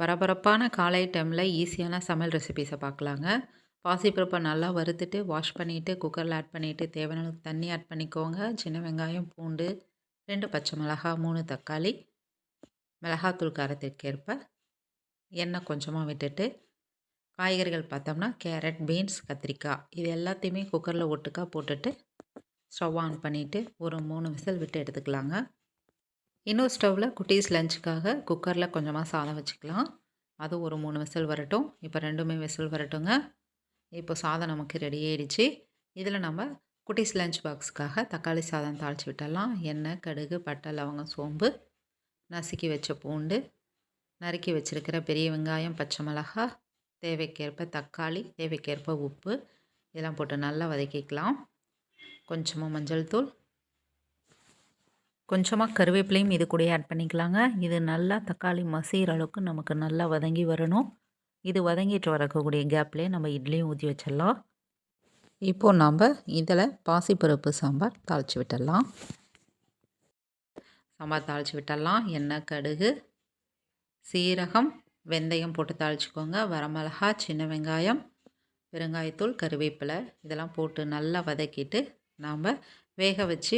பரபரப்பான காலை டைமில் ஈஸியான சமையல் ரெசிபீஸை பார்க்கலாங்க. பாசிப்பருப்பை நல்லா வறுத்துட்டு வாஷ் பண்ணிவிட்டு குக்கரில் ஆட் பண்ணிவிட்டு தேவையான அளவுக்கு தண்ணி ஆட் பண்ணிக்கோங்க. சின்ன வெங்காயம், பூண்டு, 2 பச்சை மிளகாய், 3 தக்காளி, மிளகாத்தூள் காரத்திற்கேற்ப எண்ணெய் கொஞ்சமாக விட்டுட்டு காய்கறிகள் பார்த்தோம்னா கேரட், பீன்ஸ், கத்திரிக்காய் இது எல்லாத்தையுமே குக்கரில் ஒட்டுக்கா போட்டுட்டு ஸ்டவ் ஆன் பண்ணிவிட்டு ஒரு 3 விசில் விட்டு எடுத்துக்கலாங்க. இன்னொரு ஸ்டவ்வில் குட்டீஸ் லஞ்சுக்காக குக்கரில் கொஞ்சமாக சாதம் வச்சுக்கலாம். அது ஒரு 3 விசில் வரட்டும். இப்போ 2மே விசில் வரட்டுங்க. இப்போ சாதம் நமக்கு ரெடி ஆயிடுச்சு. இதில் நம்ம குட்டீஸ் லஞ்ச் பாக்ஸுக்காக தக்காளி சாதம் தாளித்து விட்டுடலாம். எண்ணெய், கடுகு, பட்டை, லவங்கம், சோம்பு, நசுக்கி வச்ச பூண்டு, நறுக்கி வச்சுருக்கிற பெரிய வெங்காயம், பச்சை மிளகாய், தேவைக்கேற்ப தக்காளி, தேவைக்கேற்ப உப்பு இதெல்லாம் போட்டு நல்லா வதக்கிக்கலாம். கொஞ்சமாக மஞ்சள் தூள், கொஞ்சமாக கருவேப்பிலையும் இது கூட ஆட் பண்ணிக்கலாங்க. இது நல்லா தக்காளி மசிகிற அளவுக்கு நமக்கு நல்லா வதங்கி வரணும். இது வதங்கிட்டு வரக்கூடிய கேப்லேயே நம்ம இட்லியும் ஊற்றி வச்சிடலாம். இப்போது நம்ம இதில் பாசிப்பருப்பு சாம்பார் தாளித்து விட்டுடலாம். சாம்பார் தாளித்து விட்டுடலாம். எண்ணெய், கடுகு, சீரகம், வெந்தயம் போட்டு தாளிச்சுக்கோங்க. வரமிளகாய், சின்ன வெங்காயம், பெருங்காயத்தூள், கருவேப்பிலை இதெல்லாம் போட்டு நல்லா வதக்கிட்டு நாம் வேக வச்சு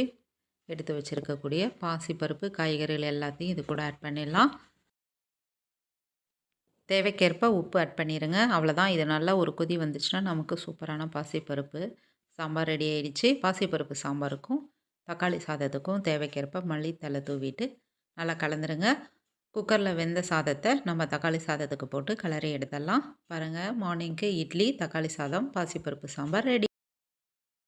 எடுத்து வச்சுருக்கக்கூடிய பாசிப்பருப்பு, காய்கறிகள் எல்லாத்தையும் இது கூட ஆட் பண்ணிடலாம். தேவைக்கேற்ப உப்பு ஆட் பண்ணிடுங்க. அவ்வளோதான். இது நல்லா ஒரு கொதி வந்துச்சுன்னா நமக்கு சூப்பரான பாசிப்பருப்பு சாம்பார் ரெடி ஆயிடுச்சு. பாசிப்பருப்பு சாம்பாருக்கும் தக்காளி சாதத்துக்கும் தேவைக்கேற்ப மல்லித்தழை தூவிட்டு நல்லா கலந்துருங்க. குக்கரில் வெந்த சாதத்தை நம்ம தக்காளி சாதத்துக்கு போட்டு கிளறி எடுத்துடலாம். பாருங்கள், மார்னிங்க்கு இட்லி, தக்காளி சாதம், பாசிப்பருப்பு சாம்பார் ரெடி.